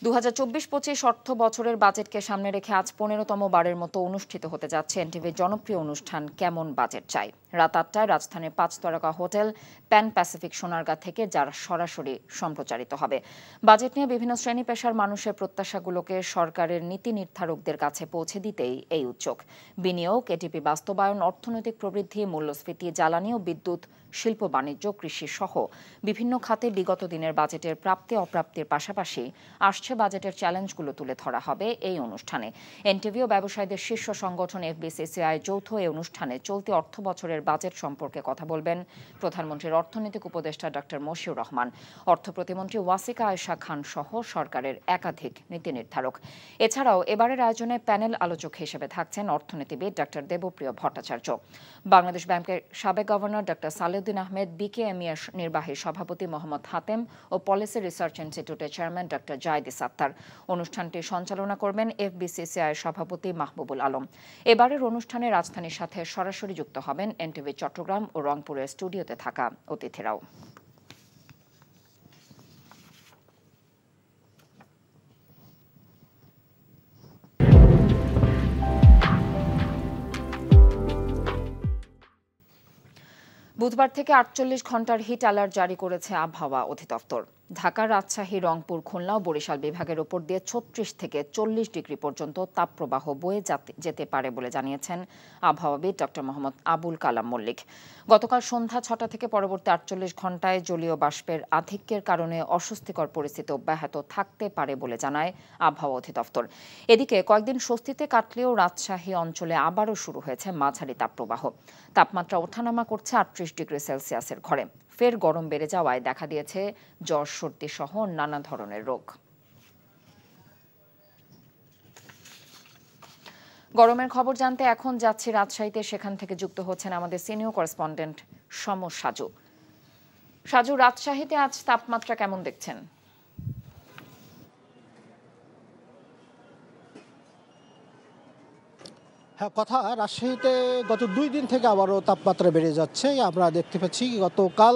2024-25 অর্থ বছরের বাজেটকে সামনে রেখে আজ 15তম বারের মতো অনুষ্ঠিত হতে যাচ্ছে এনটিভির জনপ্রিয় অনুষ্ঠান কেমন বাজেট চাই। রাত 8টায় রাজধানীর 5 তারকা হোটেল প্যান প্যাসিফিক সোনারগাঁ থেকে যার সরাসরি সম্প্রচারিত হবে। বাজেট নিয়ে বিভিন্ন শ্রেণী পেশার মানুষের প্রত্যাশাগুলোকে সরকারের নীতি নির্ধারকদের কাছে পৌঁছে দিতেই এই উদ্যোগ। বিনিয়োগ, এটিপি বাস্তবায়ন, অর্থনৈতিক প্রবৃদ্ধি, মূল্যস্ফীতি, জ্বালানি ও বিদ্যুৎ, শিল্প, বাণিজ্য, কৃষি সহ বিভিন্ন খাতে বিগত দিনের বাজেটের প্রাপ্তি অপ্রাপ্তির পাশাপাশি আসছে বাজেটের চ্যালেঞ্জগুলো তুলে ধরা হবে এই অনুষ্ঠানে। এনটিভি ও ব্যবসায়ীদের শীর্ষ সংগঠন এফবিসিসিআই যৌথ এই অনুষ্ঠানে চলতি অর্থ বছরের বাজেট সম্পর্কে কথা বলবেন প্রধানমন্ত্রীর অর্থনৈতিক উপদেষ্টা ডক্টর মশিউর রহমান, অর্থ প্রতিমন্ত্রী ওয়াসিকা আয়েশা খান সহ সরকারের একাধিক নীতি নির্ধারক। এছাড়াও এবারের আয়োজনে প্যানেল আলোচক হিসেবে থাকছেন অর্থনীতিবিদ ডক্টর দেবপ্রিয় ভট্টাচার্য, বাংলাদেশ ব্যাংকের সাবেক governor doctor Salehuddin Ahmed, BKME এর নির্বাহী সভাপতি মোহাম্মদ হাতেম ও পলিসি রিসার্চ ইনস্টিটিউটের চেয়ারম্যান ডক্টর জায়েদি সাত্তার। অনুষ্ঠানটি সঞ্চালনা করবেন এফবিসিসিআই সভাপতি মাহবুবুল আলম। এবারের অনুষ্ঠানে রাজধানীর সাথে সরাসরি যুক্ত হবেন এনটিভি চট্টগ্রাম ও রংপুরের স্টুডিওতে থাকা অতিথিরাও। বুধবার থেকে 48 ঘন্টার হিট অ্যালার্ট জারি করেছে আবহাওয়া অধিদপ্তর। ঢাকা, রাজশাহী, রংপুর, খুলনা ও বরিশাল বিভাগের উপর দিয়ে 36 থেকে 40 ডিগ্রি পর্যন্ত তাপপ্রবাহ বয়ে যেতে পারে বলে জানিয়েছেন আবহাওয়াবিদ ডক্টর মোহাম্মদ আবুল কালাম মল্লিক। গতকাল সন্ধ্যা 6টা থেকে পরবর্তী 48 ঘন্টায় জলীয় বাষ্পের আধিক্যের কারণে অস্বস্তিকর পরিস্থিতি অব্যাহত থাকতে পারে বলে জানায় আবহাওয়া অধিদপ্তর। এদিকে কয়েকদিন স্বস্তিতে কাটলেও রাজশাহী অঞ্চলে আবারও শুরু হয়েছে মাঝারি তাপপ্রবাহ। তাপমাত্রা ওঠানামা করছে 38 ডিগ্রি সেলসিয়াসের ঘরে। ফের গরম বেড়ে যাওয়ায় দেখা দিয়েছে জ্বর, সর্দি সহ নানা ধরনের রোগ। গরমের খবর জানতে এখন যাচ্ছি রাজশাহীতে, সেখান থেকে যুক্ত হচ্ছেন আমাদের সিনিয়র করেসপন্ডেন্ট সমর সাজু। সাজু, রাজশাহীতে আজ তাপমাত্রা কেমন দেখছেন? হ্যাঁ, রাজশাহীতে গত 2 দিন থেকে আবারও তাপমাত্রা বেড়ে যাচ্ছে। আমরা দেখতে পাচ্ছি গতকাল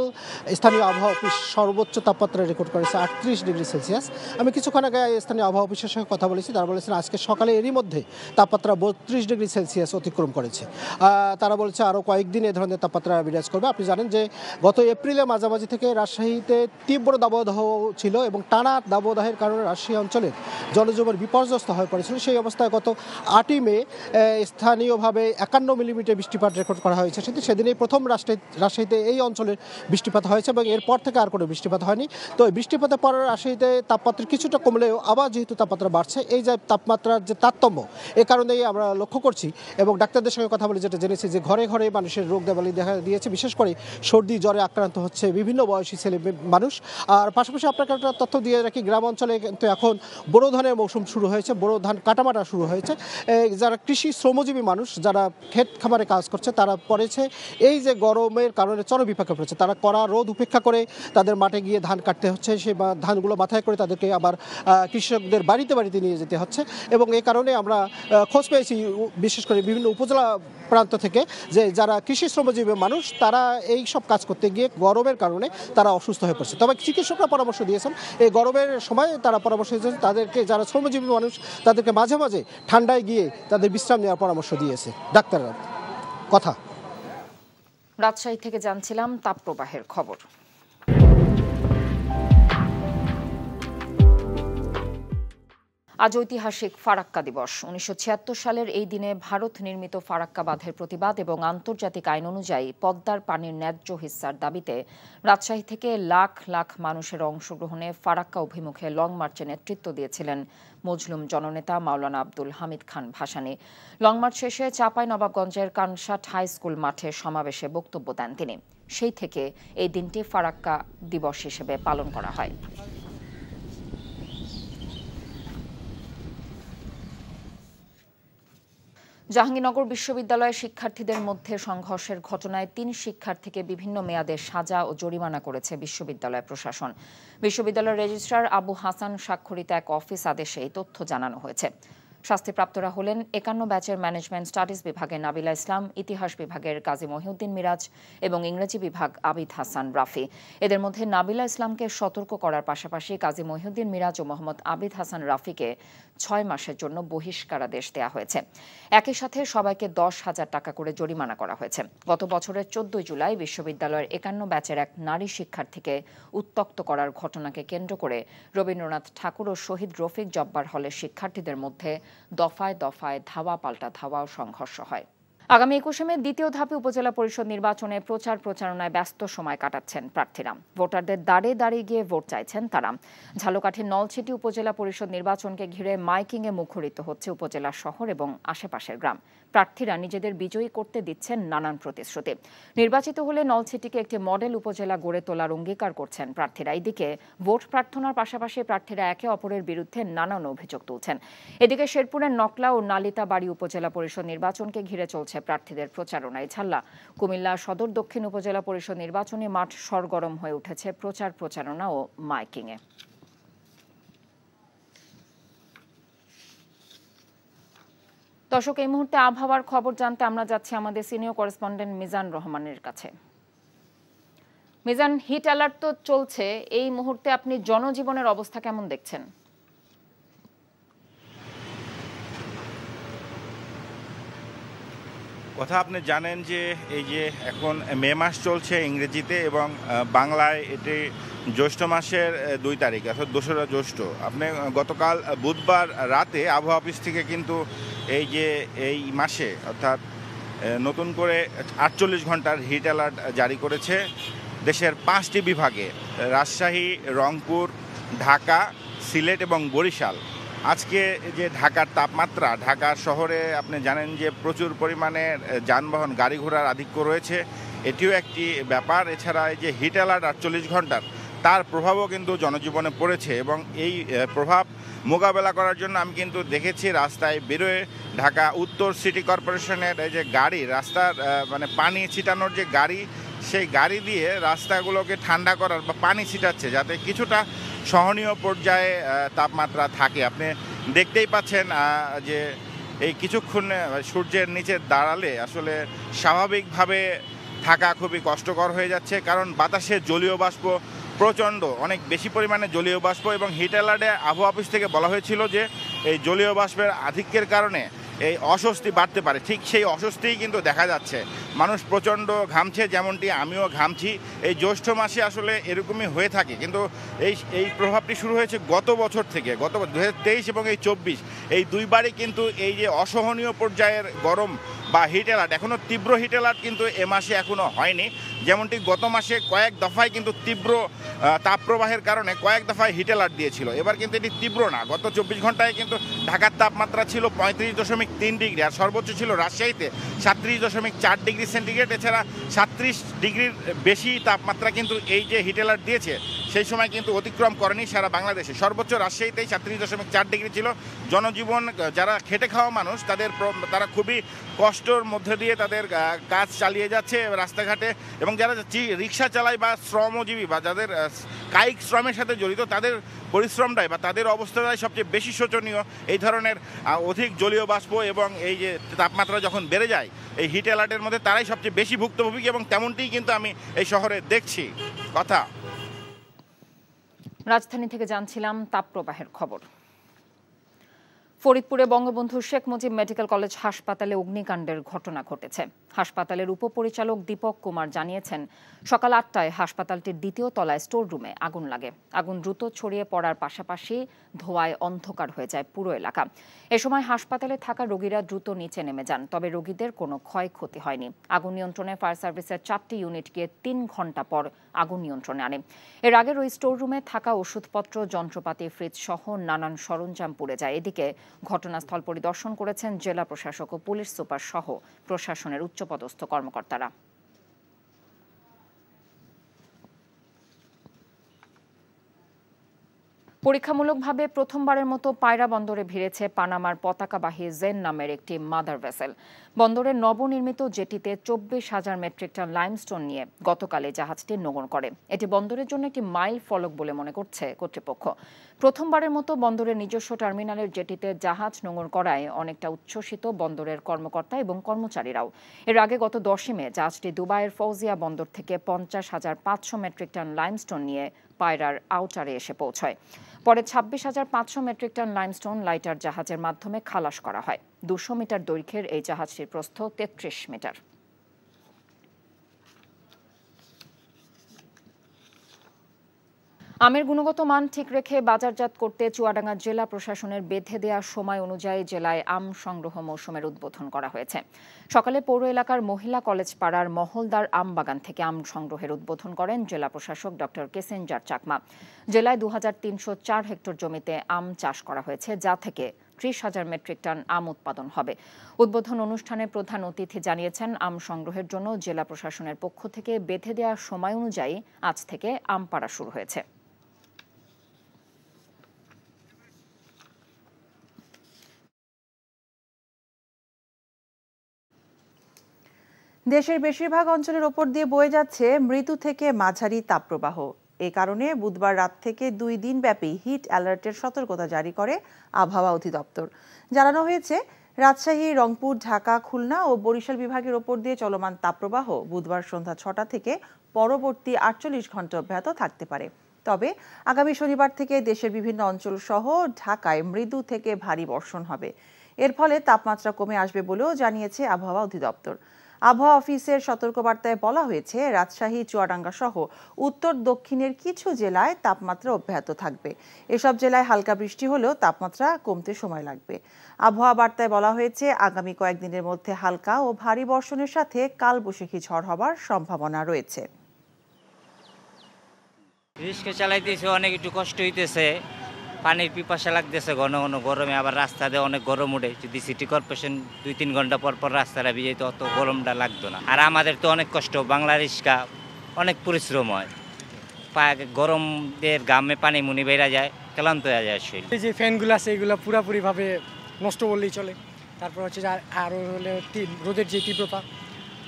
স্থানীয় আবহাওয়া অফিস সর্বোচ্চ তাপমাত্রা রেকর্ড করেছে 38 ডিগ্রি সেলসিয়াস। আমি কিছুক্ষণ আগে স্থানীয় আবহাওয়া অফিসের সঙ্গে কথা বলেছি, তারা বলেছেন আজকে সকালে এরই মধ্যে তাপমাত্রা 32 ডিগ্রি সেলসিয়াস অতিক্রম করেছে। তারা বলছে আরও কয়েকদিন এ ধরনের তাপমাত্রা বিরাজ করবে। আপনি জানেন যে গত এপ্রিলের মাঝামাঝি থেকে রাজশাহীতে তীব্র দাবদাহ ছিল এবং টানা দাবদাহের কারণে রাজশাহী অঞ্চলের জনজীবন বিপর্যস্ত হয়ে পড়েছিল। সেই অবস্থায় গত 8ই মে স্থানীয়ভাবে 51 মিলিমিটার বৃষ্টিপাত রেকর্ড করা হয়েছে। সেদিনই প্রথম রাজশাহীতে এই অঞ্চলের বৃষ্টিপাত হয়েছে এবং এরপর থেকে আর কোনো বৃষ্টিপাত হয়নি। তো বৃষ্টিপাতের পর রাজশাহীতে তাপমাত্রা কিছুটা কমলেও আবার যেহেতু তাপমাত্রা বাড়ছে, এই যে তাপমাত্রার যে তারতম্য, এ কারণেই আমরা লক্ষ্য করছি এবং ডাক্তারদের সঙ্গে কথা বলে যেটা জেনেছি যে ঘরে ঘরে মানুষের রোগ দেবালি দেখা দিয়েছে। বিশেষ করে সর্দি জ্বরে আক্রান্ত হচ্ছে বিভিন্ন বয়সী ছেলে মানুষ। আর পাশাপাশি আপনাকে একটা তথ্য দিয়ে রাখি, গ্রাম অঞ্চলে কিন্তু এখন বোরো ধানের মৌসুম শুরু হয়েছে, বোরো ধান কাটামাটা শুরু হয়েছে। যারা কৃষি শ্রমজীবী মানুষ, যারা ক্ষেত খামারে কাজ করছে, তারা পড়েছে এই যে গরমের কারণে চরমবিপাকে পড়েছে। তারা কড়া রোদ উপেক্ষা করে তাদের মাঠে গিয়ে ধান কাটতে হচ্ছে, সে ধানগুলো মাথায় করে তাদেরকে আবার কৃষকদের বাড়িতে বাড়িতে নিয়ে যেতে হচ্ছে। এবং এই কারণে আমরা খোঁজ পেয়েছি বিশেষ করে বিভিন্ন উপজেলা প্রান্ত থেকে যে যারা কৃষি শ্রমজীবী মানুষ, তারা এই সব কাজ করতে গিয়ে গরমের কারণে তারা অসুস্থ হয়ে পড়ছে। তবে চিকিৎসকরা পরামর্শ দিয়েছেন এই গরমের সময় তারা পরামর্শ দিয়েছেন তাদেরকে, যারা শ্রমজীবী মানুষ তাদেরকে মাঝে মাঝে ঠান্ডায় গিয়ে তাদের বিশ্রাম নেওয়ার পরামর্শ দিয়েছে ডাক্তাররা। কথা রাজশাহী থেকে জানছিলাম তাপপ্রবাহের খবর। আজ ঐতিহাসিক ফারাক্কা দিবস। 1976 সালের এই দিনে ভারত নির্মিত ফারাক্কা বাঁধের প্রতিবাদ এবং আন্তর্জাতিক আইন অনুযায়ী পদ্মার পানির ন্যায্য হিস্সার দাবিতে রাজশাহী থেকে লাখ লাখ মানুষের অংশগ্রহণে ফারাক্কা অভিমুখে লং মার্চে নেতৃত্ব দিয়েছিলেন মজলুম জননেতা মাওলানা আব্দুল হামিদ খান ভাসানী। লং মার্চ শেষে চাঁপাইনবাবগঞ্জের কানসাট হাই স্কুল মাঠে সমাবেশে বক্তব্য দেন তিনি। সেই থেকে এই দিনটি ফারাক্কা দিবস হিসেবে পালন করা হয়। জাহাঙ্গীরনগর বিশ্ববিদ্যালয়ের শিক্ষার্থীদের মধ্যে সংঘর্ষের ঘটনায় 3 শিক্ষার্থীকে বিভিন্ন মেয়াদে সাজা ও জরিমানা করেছে বিশ্ববিদ্যালয় প্রশাসন। বিশ্ববিদ্যালয়ের রেজিস্ট্রার আবু হাসান স্বাক্ষরিত এক অফিস আদেশে এই তথ্য জানানো হয়েছে। শাস্তিপ্রাপ্তরা হলেন 51 ব্যাচের ম্যানেজমেন্ট স্টাডিজ বিভাগের নাবিলা ইসলাম, ইতিহাস বিভাগের কাজী মহিউদ্দিন মিরাজ এবং ইংরেজি বিভাগ আবিদ হাসান রাফি। এদের মধ্যে নাবিলা ইসলামকে সতর্ক করার পাশাপাশি কাজী মহিউদ্দিন মিরাজ ও মোহাম্মদ আবিদ হাসান রাফিকে 6 মাসের জন্য বহিষ্কারাদেশ দেওয়া হয়েছে। একই সাথে সবাইকে 10,000 টাকা করে জরিমানা করা হয়েছে। গত বছরের 14 জুলাই বিশ্ববিদ্যালয়ের 51 ব্যাচের এক নারী শিক্ষার্থীকে উত্ত্যক্ত করার ঘটনাকে কেন্দ্র করে রবীন্দ্রনাথ ঠাকুর ও শহীদ রফিক জব্বার হলের শিক্ষার্থীদের মধ্যে দফায় দফায় ধাওয়া পাল্টা ধাওয়া ও সংঘর্ষ হয়। আগামী 21শে মে দ্বিতীয় ধাপে উপজেলা পরিষদ নির্বাচনে প্রচার প্রচারণায় ব্যস্ত সময় কাটাচ্ছেন প্রার্থীরা। ভোটারদের দাঁড়ে দাঁড়িয়ে গিয়ে ভোট চাইছেন তারা। ঝালকাঠির নলছিটি উপজেলা পরিষদ নির্বাচনকে ঘিরে মাইকিংয়ে মুখরিত হচ্ছে উপজেলা শহর এবং আশেপাশের গ্রাম। প্রার্থীরা নিজেদের বিজয়ী করতে দিচ্ছেন নানান প্রতিশ্রুতি। নির্বাচিত হলে নলছিটিকে একটি মডেল উপজেলা গড়ে তোলার অঙ্গীকার করছেন প্রার্থীরা। এদিকে ভোট প্রার্থনার পাশাপাশি প্রার্থীরা একে অপরের বিরুদ্ধে নানান অভিযোগ তুলছেন। এদিকে শেরপুরের নকলা ও নালিতাবাড়ি উপজেলা পরিষদ নির্বাচনকে ঘিরে চলছে প্রার্থীদের প্রচারণা। এছাড়া কুমিল্লা সদর দক্ষিণ উপজেলা পরিষদ নির্বাচনে মাঠ সরগরম হয়ে উঠেছে প্রচার প্রচারণা ও মাইকিংয়ে। দর্শক, এই মুহূর্তে আবহাওয়ার খবর জানতে আমরা যাচ্ছি আমাদের সিনিয়র করেসপন্ডেন্ট মিজান রহমানের কাছে। মিজান, হিট অ্যালার্ট তো চলছে, এই মুহূর্তে আপনি জনজীবনের অবস্থা কেমন দেখছেন? কথা আপনি জানেন যে এই যে এখন মে মাস চলছে ইংরেজিতে এবং বাংলায় এটি জ্যৈষ্ঠ মাসের 2 তারিখ, অর্থাৎ 2রা জ্যৈষ্ঠ। আপনি গতকাল বুধবার রাতে আবহাওয়া অফিস থেকে কিন্তু এই মাসে অর্থাৎ নতুন করে 48 ঘন্টার হিট অ্যালার্ট জারি করেছে দেশের 5টি বিভাগে: রাজশাহী, রংপুর, ঢাকা, সিলেট এবং বরিশাল। আজকে যে ঢাকার তাপমাত্রা, ঢাকা শহরে আপনি জানেন যে প্রচুর পরিমাণে যানবাহন, গাড়ি ঘোড়ার আধিক্য রয়েছে, এটিও একটি ব্যাপার। এছাড়া এই যে হিট অ্যালার্ট 48 ঘন্টার, তার প্রভাবও কিন্তু জনজীবনে পড়েছে এবং এই প্রভাব মোকাবেলা করার জন্য আমি কিন্তু দেখেছি রাস্তায় বেরোয় ঢাকা উত্তর সিটি কর্পোরেশনের এই যে গাড়ি, রাস্তার মানে পানি ছিটানোর যে গাড়ি, সেই গাড়ি দিয়ে রাস্তাগুলোকে ঠান্ডা করার বা পানি ছিটাচ্ছে যাতে কিছুটা সহনীয় পর্যায়ে তাপমাত্রা থাকে। আপনি দেখতেই পাচ্ছেন যে এই কিছুক্ষণ সূর্যের নিচে দাঁড়ালে আসলে স্বাভাবিকভাবে থাকা খুবই কষ্টকর হয়ে যাচ্ছে, কারণ বাতাসে জলীয় বাষ্প প্রচণ্ড, অনেক বেশি পরিমাণে জলীয় বাষ্প। এবং হিট অ্যালার্টে আবহাওয়া অফিস থেকে বলা হয়েছিল যে এই জলীয় বাষ্পের আধিক্যের কারণে এই অস্বস্তি বাড়তে পারে। ঠিক সেই অস্বস্তিই কিন্তু দেখা যাচ্ছে। মানুষ প্রচণ্ড ঘামছে, যেমনটি আমিও ঘামছি। এই জ্যৈষ্ঠ মাসে আসলে এরকমই হয়ে থাকে, কিন্তু এই প্রভাবটি শুরু হয়েছে গত বছর থেকে। গত 2023 এবং এই 24, এই দুইবারই কিন্তু এই যে অসহনীয় পর্যায়ের গরম বা হিট অ্যালার্ট, এখনও তীব্র হিট অ্যালার্ট কিন্তু এ মাসে এখনও হয়নি। যেমনটি গত মাসে কয়েক দফায় কিন্তু তীব্র তাপপ্রবাহের কারণে কয়েক দফায় হিট অ্যালার্ট দিয়েছিল। এবার কিন্তু এটি তীব্র না। গত 24 ঘন্টায় কিন্তু ঢাকার তাপমাত্রা ছিল 35.3 ডিগ্রি, আর সর্বোচ্চ ছিল রাজশাহীতে 37.4 ডিগ্রি সেন্টিগ্রেড। এছাড়া 37 ডিগ্রির বেশি তাপমাত্রা কিন্তু এই যে হিট অ্যালার্ট দিয়েছে সেই সময় কিন্তু অতিক্রম করেনি সারা বাংলাদেশে। সর্বোচ্চ রাজশাহীতেই 37.4 ডিগ্রি ছিল। জনজীবন, যারা খেটে খাওয়া মানুষ, তারা খুবই কষ্টের মধ্যে দিয়ে তাদের কাজ চালিয়ে যাচ্ছে রাস্তাঘাটে, এবং যারা রিক্সা চালায় বা শ্রমজীবী বা যাদের কায়িক শ্রমের সাথে জড়িত, তাদের পরিশ্রমটাই বা তাদের অবস্থাটাই সবচেয়ে বেশি শোচনীয়। এই ধরনের অধিক জলীয় বাষ্প এবং এই যে তাপমাত্রা যখন বেড়ে যায় এই হিট অ্যালার্টের মধ্যে, তারাই সবচেয়ে বেশি ভুক্তভোগী, এবং তেমনটিই কিন্তু আমি এই শহরে দেখছি। কথা রাজধানী থেকে জানছিলাম তাপপ্রবাহের খবর। ফরিদপুরে বঙ্গবন্ধু শেখ মুজিব মেডিকেল কলেজ হাসপাতালে অগ্নিকাণ্ডের ঘটনা ঘটেছে। হাসপাতালের উপপরিচালক দীপক কুমার জানিয়েছেন, সকাল 8টায় হাসপাতালটির 2য় তলায় স্টোর রুমে আগুন লাগে। আগুন দ্রুত ছড়িয়ে পড়ার পাশাপাশি ধোঁয়ায় অন্ধকার হয়ে যায় পুরো এলাকা। এ সময় হাসপাতালে থাকা রোগীরা দ্রুত নিচে নেমে যান, তবে রোগীদের কোনো ক্ষয়ক্ষতি হয়নি। আগুন নিয়ন্ত্রণে ফায়ার সার্ভিসের 4টি ইউনিট গিয়ে 3 ঘণ্টা পর আগুন নিয়ন্ত্রণে আনে। এর আগের ওই স্টোর রুমে থাকা ওষুধপত্র, যন্ত্রপাতি, ফ্রিজ সহ নানান সরঞ্জাম পুড়ে যায়। এদিকে ঘটনাস্থল পরিদর্শন করেছেন জেলা প্রশাসক ও পুলিশ সুপার সহ প্রশাসনের উচ্চপদস্থ কর্মকর্তারা। পরীক্ষামূলকভাবে প্রথমবারের মতো পায়রা বন্দরে ভিড়েছে পানামার পতাকাবাহী জেন নামের একটি মাদার ভেসেল। বন্দরের নবনির্মিত জেটিতে 24,000 মেট্রিক টন লাইমস্টোন নিয়ে গতকালে জাহাজটি নোঙর করে। এটি বন্দরের জন্য একটি মাইল ফলক বলে মনে করছে কর্তৃপক্ষ। প্রথমবারের মতো বন্দরের নিজস্ব টার্মিনালের জেটিতে জাহাজ নোঙর করায় অনেকটা উচ্ছ্বসিত বন্দরের কর্মকর্তা এবং কর্মচারীরাও। এর আগে গত 10 মে জাহাজটি দুবাইয়ের ফৌজিয়া বন্দর থেকে 50,500 মেট্রিক টন লাইমস্টোন নিয়ে পায়রার আউটারে এসে পৌঁছয়। পরে 26,500 মেট্রিক টন লাইমস্টোন লাইটার জাহাজের মাধ্যমে খালাস করা হয়। 200 মিটার দৈর্ঘ্যের এই জাহাজটির প্রস্থ 33 মিটার। আমের গুণগত মান ঠিক রেখে বাজারজাত করতে চুয়াডাঙ্গা জেলা প্রশাসনের বেঁধে দেওয়া সময় অনুযায়ী জেলায় আম সংগ্রহ মৌসুমের উদ্বোধন করা হয়েছে। সকালে পৌর এলাকার মহিলা কলেজ পাড়ার মহলদার আম বাগান থেকে আম সংগ্রহের উদ্বোধন করেন জেলা প্রশাসক ডক্টর কেসেঞ্জার চাকমা। জেলায় 2304 হেক্টর জমিতে আম চাষ করা হয়েছে, যা থেকে 30,000 মেট্রিক টন আম উৎপাদন হবে। উদ্বোধন অনুষ্ঠানে প্রধান অতিথি জানিয়েছেন, আম সংগ্রহের জন্য জেলা প্রশাসনের পক্ষ থেকে বেঁধে দেওয়া সময় অনুযায়ী আজ থেকে আম পাড়া শুরু হয়েছে। দেশের বেশিরভাগ অঞ্চলের ওপর দিয়ে বয়ে যাচ্ছে মৃদু থেকে মাঝারি তাপপ্রবাহ। এ কারণে বুধবার রাত থেকে 2 দিনব্যাপী হিট অ্যালার্টের সতর্কতা জারি করে আবহাওয়া অধিদপ্তর। জানানো হয়েছে, রাজশাহী, রংপুর, ঢাকা, খুলনা ও বরিশাল বিভাগের ওপর দিয়ে চলমান তাপপ্রবাহ বুধবার সন্ধ্যা 6টা থেকে পরবর্তী 48 ঘন্টা অব্যাহত থাকতে পারে। তবে আগামী শনিবার থেকে দেশের বিভিন্ন অঞ্চল সহ ঢাকায় মৃদু থেকে ভারী বর্ষণ হবে। এর ফলে তাপমাত্রা কমে আসবে বলেও জানিয়েছে আবহাওয়া অধিদপ্তর। আবহাওয়া অফিসের সতর্কবার্তায় বলা হয়েছে, রাজশাহী, চুয়াডাঙ্গা সহ উত্তর দক্ষিণের কিছু জেলায় তাপমাত্রা অব্যাহত থাকবে। এসব জেলায় হালকা বৃষ্টি হলেও তাপমাত্রা কমতে সময় লাগবে। আবহাওয়া বার্তায় বলা হয়েছে, আগামী কয়েকদিনের মধ্যে হালকা ও ভারী বর্ষণের সাথে কালবৈশাখী ঝড় হবার সম্ভাবনা রয়েছে। রিক্সা চালাইতেছে, অনেক একটু কষ্ট হইতেছে, পানির পিপাসা লাগতেছে ঘন ঘন গরমে, আবার রাস্তা দিয়ে অনেক গরম উঠে। যদি সিটি কর্পোরেশন 2-3 ঘন্টা পর পর রাস্তাটা ভিজাইতে অত গরমটা লাগতো না। আর আমাদের তো অনেক কষ্ট, বাংলা রিক্সা অনেক পরিশ্রম হয়, গরমের গামে পানি মুনি বেড়া যায়, ক্লান্ত হয়ে যায় শরীর। এই যে ফ্যানগুলো আছে এগুলো পুরাপুরিভাবে নষ্ট বললেই চলে। তারপর হচ্ছে যে আরও হলে রোদের যে তীব্রতা,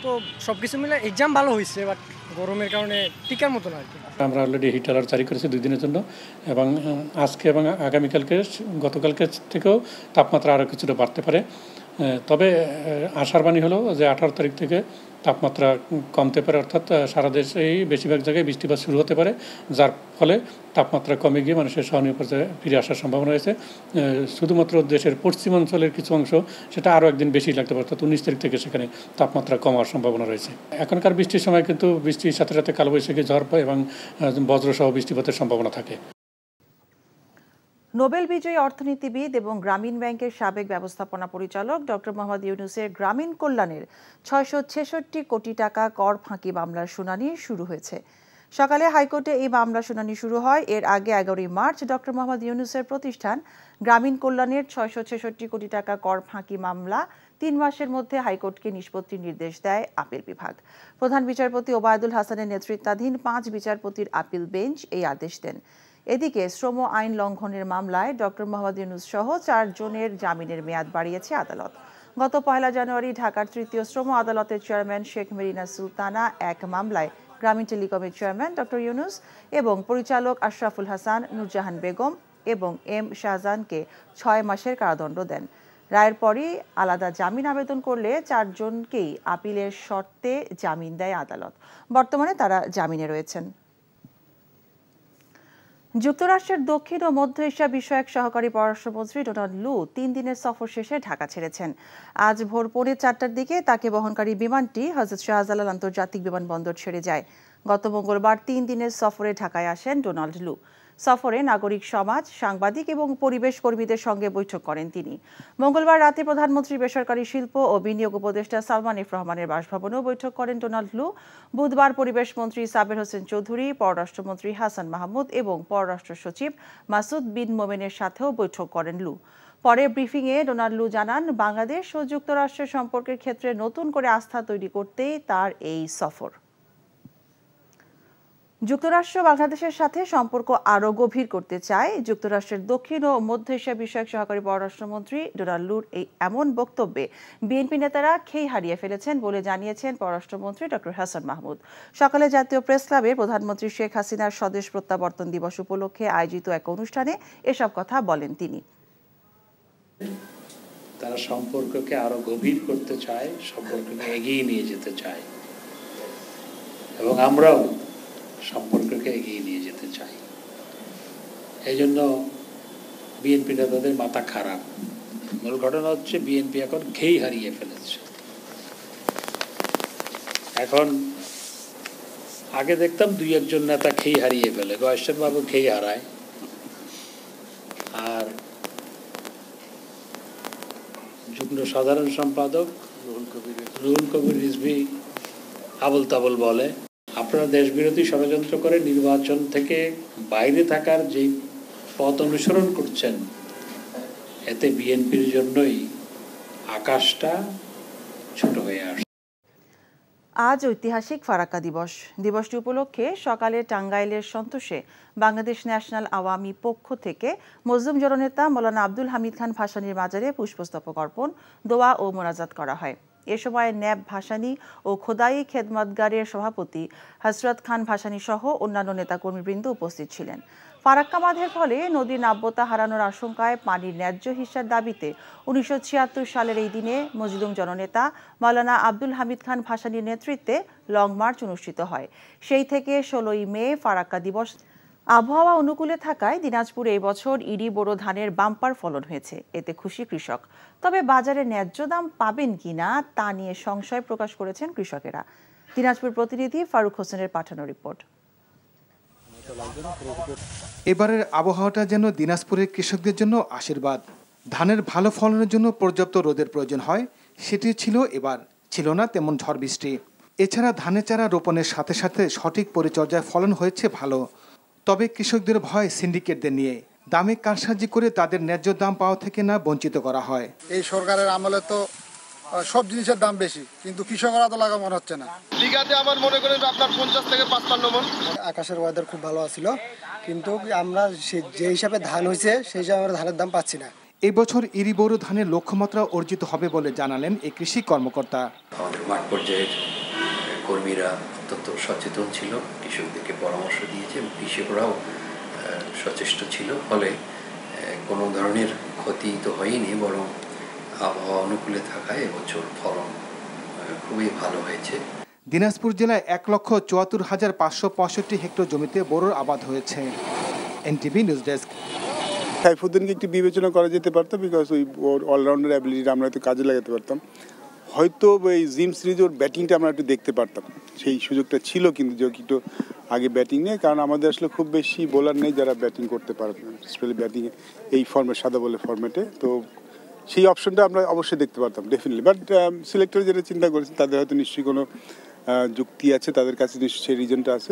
তো সব কিছু মিলে এক্সাম ভালো হয়েছে, বাট গরমের কারণে টিকার মতো না আর কি। আমরা অলরেডি হিট অ্যালার্ট জারি করেছি 2 দিনের জন্য, এবং আজকে এবং আগামীকালকে, গতকালকে থেকেও তাপমাত্রা আরও কিছুটা বাড়তে পারে। তবে আশার বাণী হলো যে 18 তারিখ থেকে তাপমাত্রা কমতে পারে, অর্থাৎ সারা দেশেই বেশিরভাগ জায়গায় বৃষ্টিপাত শুরু হতে পারে, যার ফলে তাপমাত্রা কমে গিয়ে মানুষের সহনীয় পর্যায়ে ফিরে আসার সম্ভাবনা রয়েছে। শুধুমাত্র দেশের পশ্চিমাঞ্চলের কিছু অংশ, সেটা আরও একদিন বেশি লাগতে পারে, অর্থাৎ 19 তারিখ থেকে সেখানে তাপমাত্রা কমার সম্ভাবনা রয়েছে। এখনকার বৃষ্টির সময় কিন্তু বৃষ্টির সাথে সাথে কালবৈশাখী ঝড় এবং বজ্রসহ বৃষ্টিপাতের সম্ভাবনা থাকে। নোবেল বিজয়ী অর্থনীতিবিদ এবং গ্রামীণ ব্যাংকের সাবেক ব্যবস্থাপনা পরিচালক ডক্টর মোহাম্মদ ইউনূসের গ্রামীণ কল্যাণের 666 কোটি টাকা কর ফাঁকি মামলার শুনানি শুরু হয়েছে। সকালে হাইকোর্টে এই মামলা শুনানি শুরু হয়। এর আগে 11 মার্চ ডক্টর মোহাম্মদ ইউনূসের প্রতিষ্ঠান গ্রামীণ কল্যাণের 666 কোটি টাকা কর ফাঁকি মামলা 3 মাসের মধ্যে হাইকোর্টকে নিষ্পত্তির নির্দেশ দেয় আপিল বিভাগ। প্রধান বিচারপতি ওবায়দুল হাসানের নেতৃত্বাধীন 5 বিচারপতির আপিল বেঞ্চ এই আদেশ দেন। এদিকে শ্রম আইন লঙ্ঘনের মামলায় ডক্টর মোহাম্মদ ইউনূস সহ 4 জনের জামিনের মেয়াদ বাড়িয়েছে আদালত। গত 1 জানুয়ারি ঢাকার 3য় শ্রম আদালতের চেয়ারম্যান শেখ মেরিনা সুলতানা এক মামলায় গ্রামীণ টেলিকমের চেয়ারম্যান ডক্টর ইউনূস এবং পরিচালক আশরাফুল হাসান, নূরজাহান বেগম এবং এম শাহজাহানকে 6 মাসের কারাদণ্ড দেন। রায়ের পরই আলাদা জামিন আবেদন করলে 4 জনকেই আপিলের শর্তে জামিন দেয় আদালত। বর্তমানে তারা জামিনে রয়েছেন। যুক্তরাষ্ট্রের দক্ষিণ ও মধ্য এশিয়া বিষয়ক সহকারী পররাষ্ট্রমন্ত্রী ডোনাল্ড লু 3 দিনের সফর শেষে ঢাকা ছেড়েছেন। আজ ভোর 4:45টার দিকে তাকে বহনকারী বিমানটি হযরত শাহজালাল আন্তর্জাতিক বিমানবন্দর ছেড়ে যায়। গত মঙ্গলবার 3 দিনের সফরে ঢাকায় আসেন ডোনাল্ড লু। সফরে নাগরিক সমাজ, সাংবাদিক এবং পরিবেশ কর্মীদের সঙ্গে বৈঠক করেন তিনি। মঙ্গলবার রাতে প্রধানমন্ত্রী বেসরকারি শিল্প ও বিনিয়োগ উপদেষ্টা সালমান এফ রহমানের বাসভবনেও বৈঠক করেন ডোনাল্ড লু। বুধবার পরিবেশ মন্ত্রী সাবের হোসেন চৌধুরী, পররাষ্ট্রমন্ত্রী হাসান মাহমুদ এবং পররাষ্ট্র সচিব মাসুদ বিন মোমেনের সাথেও বৈঠক করেন লু। পরে ব্রিফিংয়ে ডোনাল্ড লু জানান, বাংলাদেশ ও যুক্তরাষ্ট্রের সম্পর্কের ক্ষেত্রে নতুন করে আস্থা তৈরি করতেই তার এই সফর। যুক্তরাষ্ট্র বাংলাদেশের সাথে সম্পর্ক আরও গভীর করতে চায়। যুক্তরাষ্ট্রের দক্ষিণ ও মধ্য এশিয়া বিষয়ক সহকারী পররাষ্ট্রমন্ত্রী ডোনাল্ড লুর এই এমন বক্তব্যে বিএনপি নেতারা খেই হারিয়ে ফেলেছেন বলে জানিয়েছেন পররাষ্ট্রমন্ত্রী ডক্টর হাসান মাহমুদ। সকালে জাতীয় প্রেস ক্লাবে প্রধানমন্ত্রী শেখ হাসিনার স্বদেশ প্রত্যাবর্তন দিবস উপলক্ষে আয়োজিত এক অনুষ্ঠানে এসব কথা বলেন তিনি। তারা সম্পর্ককে আরো গভীর করতে চায়, সম্পর্ককে এগিয়ে নিয়ে যেতে চায়, এবং আমরাও সম্পর্ককে এগিয়ে নিয়ে যেতে চাই। এই জন্য বিএনপি নেতাদের মাথা খারাপ। মূল ঘটনা হচ্ছে বিএনপি এখন খেই হারিয়ে ফেলেছে। এখন আগে দেখতাম দুই একজন নেতা খেই হারিয়ে ফেলে, গয়েশ্বর বাবু খেই হারায়, আর যুগ্ম সাধারণ সম্পাদক রুহুল কবির রিজভী আবুল তাবুল বলে। আপনারা দেশবিরোধী ষড়যন্ত্র করে নির্বাচন থেকে বাইরে থাকার যে পথ অনুসরণ করছেন, এতে বিএনপির জন্যই আকাশটা ছোট হয়ে আসে। আজ ঐতিহাসিক ফারাক্কা দিবস। দিবসটি উপলক্ষে সকালে টাঙ্গাইলের সন্তোষে বাংলাদেশ ন্যাশনাল আওয়ামী পক্ষ থেকে মজলুম জননেতা মৌলানা আব্দুল হামিদ খান ভাসানীর মাজারে পুষ্পস্তবক অর্পণ, দোয়া ও মোনাজাত করা হয়। এ সময় ন্যাব ভাসানী ও খোদাই খেদমতগারের সভাপতি হযরত খান ভাসানী সহ অন্যান্য নেতাকর্মীবৃন্দ উপস্থিত ছিলেন। ফারাক্কা বাঁধের ফলে নদীর নাব্যতা হারানোর আশঙ্কায় পানির ন্যায্য হিস্যার দাবিতে 1976 সালের এই দিনে মজলুম জননেতা মৌলানা আব্দুল হামিদ খান ভাসানীর নেতৃত্বে লং মার্চ অনুষ্ঠিত হয়। সেই থেকে 16ই মে ফারাক্কা দিবস। আবহাওয়া অনুকূলে থাকায় দিনাজপুরে এই বছর ইরি বোরো ধানের বাম্পার ফলন হয়েছে, এতে খুশি কৃষক। তবে বাজারে ন্যায্য দাম পাবেন কিনা তা নিয়ে সংশয় প্রকাশ করেছেন কৃষকেরা। দিনাজপুর প্রতিনিধি ফারুক হোসেনের পাঠানো রিপোর্ট। এবারের আবহাওয়াটা যেন দিনাজপুরের কৃষকদের জন্য আশীর্বাদ। ধানের ভালো ফলনের জন্য পর্যাপ্ত রোদের প্রয়োজন হয়, সেটি ছিল এবার। ছিল না তেমন ঝড় বৃষ্টি। এছাড়া ধানের চারা রোপণের সাথে সাথে সঠিক পরিচর্যায় ফলন হয়েছে ভালো। তবে কৃষকদের ভয় সিন্ডিকেটদের নিয়ে, দামে কারসাজি করে তাদের ন্যায্য দাম পাওয়া থেকে না বঞ্চিত করা হয়। এই সরকারের আমলে তো সব জিনিসের দাম বেশি, কিন্তু কৃষকরা তো লাগা মনে হচ্ছে না। বিঘাতে আমার মনে করেন আপনার 50 থেকে 55 মণ। আকাশের ওয়েদার খুব ভালো ছিল, কিন্তু আমরা যে হিসাবে ধান হয়েছে সেই হিসাবে আমরা ধানের দাম পাচ্ছি না। এই বছর ইরি বোরো ধানের লক্ষ্যমাত্রা অর্জিত হবে বলে জানালেন এই কৃষি কর্মকর্তা। আমাদের মাঠ পর্যায়ের কর্মীরা অত্যন্ত সচেতন ছিল, কৃষকদেরকে পরামর্শ দিয়েছে এবং কৃষকরাও সচেষ্ট ছিল, ফলে কোনো ধরনের ক্ষতি তো হয়নি, বরং আবহাওয়া অনুকূলে থাকায় এবছর ফলন খুবই ভালো হয়েছে। দিনাজপুর জেলায় 1,74,565 হেক্টর জমিতে বোরোর আবাদ হয়েছে। NTV news desk. সাইফুদ্দিনকে একটু বিবেচনা করা যেতে পারতো, বিকজ ওই ওর অলরাউন্ডার অ্যাবিলিটি আমরা একটু কাজে লাগাতে পারতাম। হয়তো ওই জিম সিরিজ ওর ব্যাটিংটা আমরা একটু দেখতে পারতাম, সেই সুযোগটা ছিল, কিন্তু যে একটু আগে ব্যাটিং নেই, কারণ আমাদের আসলে খুব বেশি বোলার নেই যারা ব্যাটিং করতে পারবে, স্পেশালি ব্যাটিং এই ফর্মেট, সাদা বলের ফর্মেটে। তো সেই অপশনটা আমরা অবশ্যই দেখতে পারতাম ডেফিনেটলি, বাট সিলেক্টর যেটা চিন্তা করেছে তাদের হয়তো নিশ্চয়ই কোনো যুক্তি আছে, তাদের কাছে নিশ্চয়ই সেই রিজনটা আছে।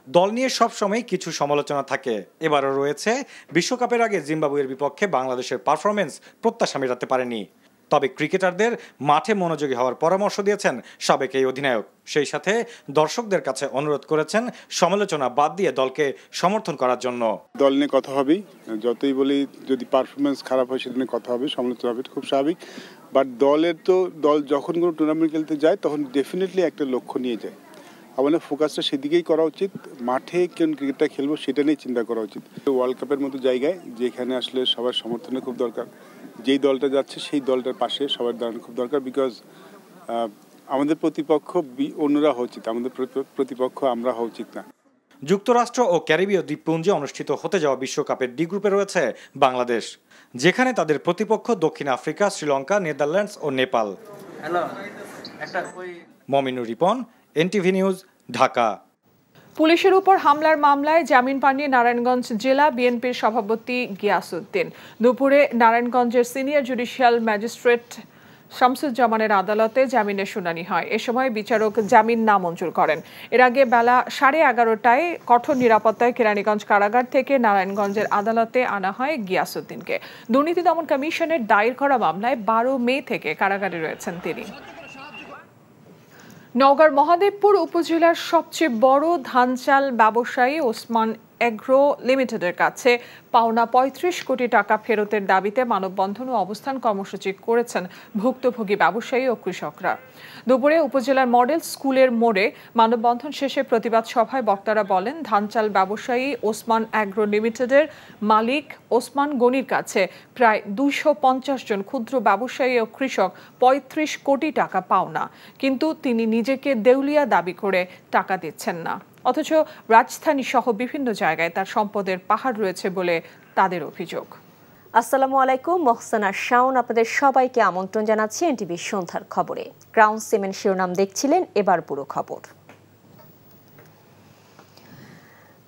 দল নিয়ে সবসময় কিছু সমালোচনা থাকে, এবারও রয়েছে। বিশ্বকাপের আগে জিম্বাবুয়ের বিপক্ষে বাংলাদেশের পারফরমেন্স প্রত্যাশা মেটাতে পারেনি। তবে ক্রিকেটারদের মাঠে মনোযোগী হওয়ার পরামর্শ দিয়েছেন সাবেক এই অধিনায়ক। সেই সাথে দর্শকদের কাছে অনুরোধ করেছেন সমালোচনা বাদ দিয়ে দলকে সমর্থন করার জন্য। দল নিয়ে কথা হবেই, যতই বলি যদি পারফরমেন্স খারাপ হয় সেটা নিয়ে কথা হবে, সমালোচনা হবে, খুব স্বাভাবিক। বাট দলের তো দল যখন কোনো টুর্নামেন্ট খেলতে যায় তখন ডেফিনেটলি একটা লক্ষ্য নিয়ে যায়, আমাদের ফোকাসটা সেদিকেই করা উচিত। মাঠে কোন ক্রিকেটটা খেলবো সেটা নিয়ে চিন্তা করা উচিত। ওয়ার্ল্ড কাপের মতো জায়গায় যেখানে আসলে সবার সমর্থনের খুব দরকার, যেই দলটা যাচ্ছে সেই দলটার পাশে সবার দাঁড়ানো খুব দরকার, বিকজ আমাদের প্রতিপক্ষ অন্যরা হওয়া উচিত, আমাদের প্রতিপক্ষ আমরা হওয়া উচিত না। যুক্তরাষ্ট্র ও ক্যারিবীয় দ্বীপপুঞ্জে অনুষ্ঠিত হতে যাওয়া বিশ্বকাপের ডি গ্রুপে রয়েছে বাংলাদেশ, যেখানে তাদের প্রতিপক্ষ দক্ষিণ আফ্রিকা, শ্রীলঙ্কা, নেদারল্যান্ডস ও নেপাল। Mominur Ripon, NTV news, Dhaka. পুলিশের উপর হামলার মামলায় জামিন পাননি নারায়ণগঞ্জ জেলা বিএনপির সভাপতি গিয়াসউদ্দিন। দুপুরে নারায়ণগঞ্জের সিনিয়র জুডিশিয়াল ম্যাজিস্ট্রেট শামসুজ্জামানের আদালতে জামিনের শুনানি হয়। এ সময় বিচারক জামিন নামঞ্জুর করেন। এর আগে বেলা 11:30টায় কঠোর নিরাপত্তায় কেরানীগঞ্জ কারাগার থেকে নারায়ণগঞ্জের আদালতে আনা হয় গিয়াসউদ্দিনকে। দুর্নীতি দমন কমিশনের দায়ের করা মামলায় 12 মে থেকে কারাগারে রয়েছেন তিনি। নওগাঁর মহাদেবপুর উপজেলার সবচেয়ে বড় ধান চাল ব্যবসায়ী ওসমান এগ্রো লিমিটেডের কাছে পাওনা ৩৫ কোটি টাকা ফেরতের দাবিতে মানববন্ধন ও অবস্থান কর্মসূচি করেছেন ভুক্তভোগী ব্যবসায়ী ও কৃষকরা। দুপুরে উপজেলার মডেল স্কুলের মোড়ে মানববন্ধন শেষে প্রতিবাদ সভায় বক্তারা বলেন, ধান চাল ব্যবসায়ী ওসমান এগ্রো লিমিটেডের মালিক ওসমান গনির কাছে প্রায় ২৫০ জন ক্ষুদ্র ব্যবসায়ী ও কৃষক ৩৫ কোটি টাকা পাওনা, কিন্তু তিনি নিজেকে দেউলিয়া দাবি করে টাকা দিচ্ছেন না। অথচ রাজধানী সহ বিভিন্ন জায়গায় তার সম্পদের পাহাড় রয়েছে বলে তাদের অভিযোগ। আসসালামু আলাইকুম, মহসানা শাওন আপনাদের সবাইকে আমন্ত্রণ জানাচ্ছি এনটিভি সন্ধ্যার খবরে। ক্রাউন সিমেন্ট শিরোনাম দেখছিলেন, এবার পুরো খবর।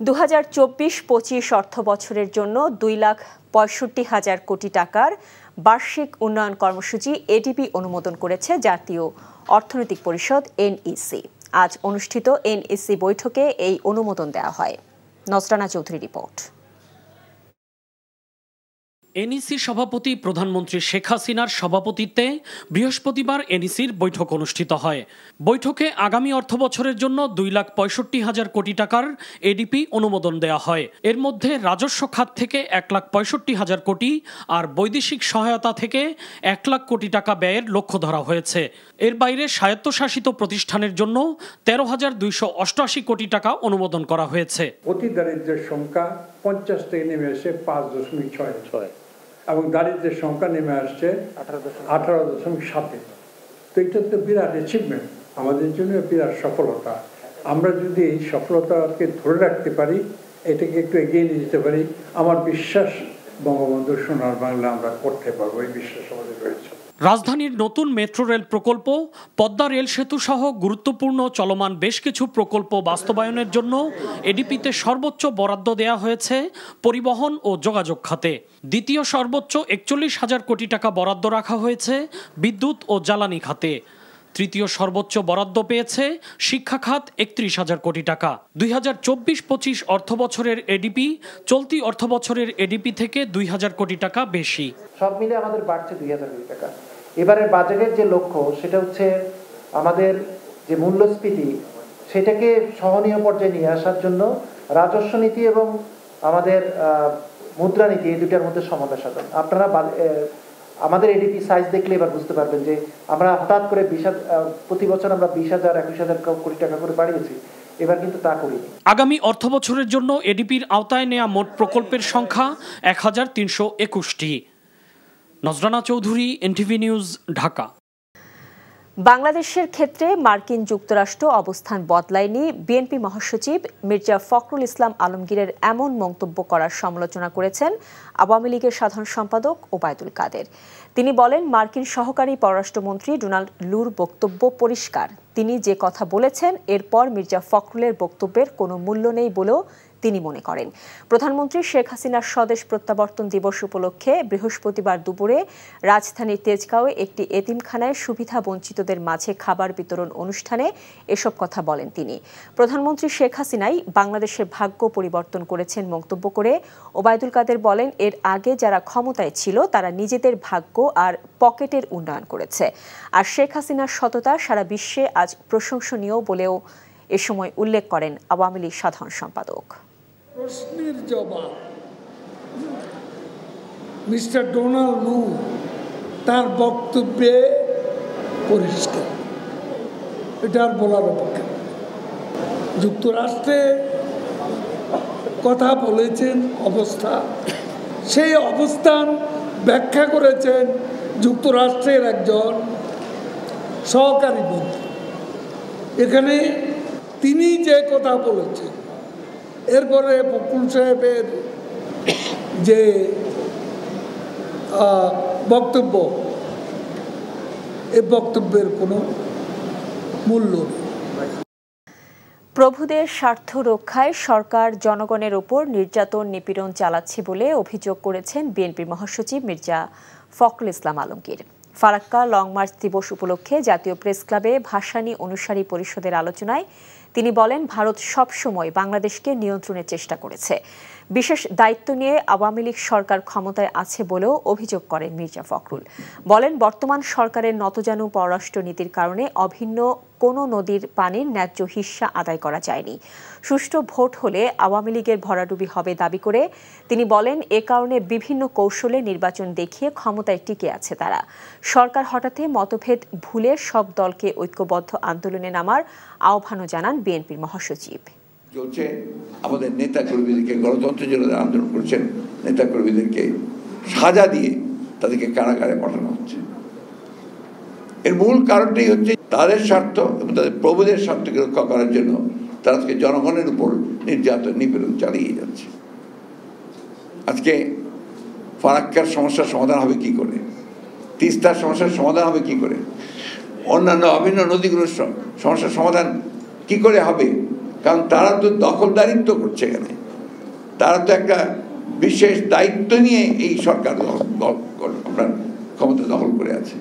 ২০২৪-২৫ অর্থ বছরের জন্য ২,৬৫,০০০ কোটি টাকার বার্ষিক উন্নয়ন কর্মসূচি এডিপি অনুমোদন করেছে জাতীয় অর্থনৈতিক পরিষদ এনইসি। আজ অনুষ্ঠিত এনইসি বৈঠকে এই অনুমোদন দেওয়া হয়। নজরানা চৌধুরী রিপোর্ট। এনইসি সভাপতি প্রধানমন্ত্রী শেখ হাসিনার সভাপতিত্বে বৃহস্পতিবার এনইসির বৈঠক অনুষ্ঠিত হয়। বৈঠকে আগামী অর্থবছরের জন্য ২,৬৫,০০০ কোটি টাকার এডিপি অনুমোদন দেওয়া হয়। এর মধ্যে রাজস্ব খাত থেকে ১,৬৫,০০০ কোটি আর বৈদেশিক সহায়তা থেকে ১ লাখ কোটি টাকা ব্যয়ের লক্ষ্য ধরা হয়েছে। এর বাইরে স্বায়ত্তশাসিত প্রতিষ্ঠানের জন্য ১৩,২৮৮ কোটি টাকা অনুমোদন করা হয়েছে। অতি দারিদ্র্যের সংখ্যা ৫০ থেকে নেমে এসে ৫.৬৬ এবং দারিদ্র্যের সংখ্যা নেমে আসছে 18.7। তো এটা তো বিরাট অ্যাচিভমেন্ট, আমাদের জন্য বিরাট সফলতা। আমরা যদি এই সফলতাকে ধরে রাখতে পারি, এটাকে একটু এগিয়ে নিয়ে যেতে পারি, আমার বিশ্বাস বঙ্গবন্ধু সোনার বাংলা আমরা করতে পারবো, এই বিশ্বাস আমাদের রয়েছে। রাজধানীর নতুন মেট্রো রেল প্রকল্প, পদ্মা রেল সেতু সহ গুরুত্বপূর্ণ চলমান বেশ কিছু প্রকল্প বাস্তবায়নের জন্য এডিপিতে সর্বোচ্চ বরাদ্দ দেওয়া হয়েছে পরিবহন ও যোগাযোগ খাতে। দ্বিতীয় সর্বোচ্চ ৪১,০০০ কোটি টাকা বরাদ্দ রাখা হয়েছে বিদ্যুৎ ও জ্বালানি খাতে। তৃতীয় সর্বোচ্চ বরাদ্দ পেয়েছে শিক্ষা খাত ৩১,০০০ কোটি টাকা। ২০২৪-২৫ অর্থ বছরের এডিপি চলতি অর্থ বছরের এডিপি থেকে ২,০০০ কোটি টাকা বেশি। সব মিলে আমাদের বাড়ছে ২,০০০ কোটি টাকা। এবারের বাজেটের যে লক্ষ্য সেটা হচ্ছে আমাদের যে মূল্যস্ফীতি সেটাকে সহনীয় পর্যায়ে নিয়ে আসার জন্য রাজস্ব নীতি এবং আমাদের মুদ্রানীতি এই দুটার মধ্যে সমন্বয় সাধন। আপনারা আমাদের এডিপি সাইজ দেখলে এবার বুঝতে পারবেন যে আমরা হঠাৎ করে প্রতি বছর আমরা ২০,০০০, ২১,০০০ কোটি টাকা করে বাড়িয়েছি, এবার কিন্তু তা করিনি। আগামী অর্থ বছরের জন্য এডিপির আওতায় নেওয়া মোট প্রকল্পের সংখ্যা ১,৩২১টি। নজরানা চৌধুরী, এনটিভি নিউজ, ঢাকা। বাংলাদেশের ক্ষেত্রে মার্কিন যুক্তরাষ্ট্র অবস্থান বদলায়নি। বিএনপি মহাসচিব মির্জা ফখরুল ইসলাম আলমগীরের এমন মন্তব্য করার সমালোচনা করেছেন আওয়ামী লীগের সাধারণ সম্পাদক ওবায়দুল কাদের। তিনি বলেন, মার্কিন সহকারী পররাষ্ট্রমন্ত্রী ডোনাল্ড লুর বক্তব্য পরিষ্কার। তিনি যে কথা বলেছেন এরপর মির্জা ফখরুলের বক্তব্যের কোনো মূল্য নেই বলেও তিনি মনে করেন। প্রধানমন্ত্রী শেখ হাসিনার স্বদেশ প্রত্যাবর্তন দিবস উপলক্ষে বৃহস্পতিবার দুপুরে রাজধানীর তেজগাঁওয়ে একটি এতিমখানায় সুবিধা বঞ্চিতদের মাঝে খাবার বিতরণ অনুষ্ঠানে এসব কথা বলেন তিনি। প্রধানমন্ত্রী শেখ হাসিনাই বাংলাদেশের ভাগ্য পরিবর্তন করেছেন মন্তব্য করে ওবায়দুল কাদের বলেন, এর আগে যারা ক্ষমতায় ছিল তারা নিজেদের ভাগ্য আর পকেটের উন্নয়ন করেছে, আর শেখ হাসিনার সততা সারা বিশ্বে আজ প্রশংসনীয় বলেও এ সময় উল্লেখ করেন আওয়ামী লীগ সাধারণ সম্পাদক। প্রশ্নের জবাব মিস্টার ডোনাল্ড লু তার বক্তব্যে পরিষ্কার, এটা আর বলার অপেক্ষা। যুক্তরাষ্ট্রে কথা বলেছেন অবস্থা, সেই অবস্থান ব্যাখ্যা করেছেন যুক্তরাষ্ট্রের একজন সহকারী মন্ত্রী। এখানে তিনি যে কথা বলেছেন, এরপরে ফখরুল সাহেবের যে বক্তব্য, এই বক্তব্যের কোনো মূল্য নেই। প্রভুদের স্বার্থ রক্ষায় সরকার জনগণের ওপর নির্যাতন নিপীড়ন চালাচ্ছে বলে অভিযোগ করেছেন বিএনপি মহাসচিব মির্জা ফখরুল ইসলাম আলমগীর। ফারাক্কা লং মার্চ দিবস উপলক্ষে জাতীয় প্রেস ক্লাবে ভাসানী অনুসারী পরিষদের আলোচনায় তিনি বলেন, ভারত সবসময় বাংলাদেশকে নিয়ন্ত্রণের চেষ্টা করেছে। বিশেষ দায়িত্ব নিয়ে আওয়ামী লীগ সরকার ক্ষমতায় আছে বলেও অভিযোগ করেন মির্জা ফখরুল। বলেন, বর্তমান সরকারের নতজানু পররাষ্ট্র নীতির কারণে অভিন্ন কোনো নদীর পানির ন্যায্য হিস্যা আদায় করা যায়নি। সুষ্ঠু ভোট হলে আওয়ামী লীগের ভরাডুবি হবে দাবি করে তিনি বলেন, এ কারণে বিভিন্ন কৌশলে নির্বাচন দেখিয়ে ক্ষমতায় টিকে আছে তারা। সরকার হঠাতে মতভেদ ভুলে সব দলকে ঐক্যবদ্ধ আন্দোলনে নামার আহ্বানও জানান বিএনপির মহাসচিব। চলছে আমাদের নেতা কর্মীদেরকে, গণতন্ত্রের জন্য আন্দোলন করছেন নেতা কর্মীদেরকে সাজা দিয়ে তাদেরকে কারাগারে পাঠানো হচ্ছে। এর মূল কারণটাই হচ্ছে তাদের স্বার্থ এবং তাদের প্রভুদের স্বার্থকে রক্ষা করার জন্য তারা আজকে জনগণের উপর নির্যাতন নিপীড়ন চালিয়ে যাচ্ছে। আজকে ফারাক্কার সমস্যার সমাধান হবে কি করে, তিস্তার সমস্যার সমাধান হবে কি করে, অন্যান্য অভিন্ন নদীগুলোর সমস্যার সমাধান কি করে হবে? কারণ তারা তো দখলদারিত্ব করছে এখানে, তারা তো একটা বিশেষ দায়িত্ব নিয়ে এই সরকার আপনার ক্ষমতা দখল করে আছে।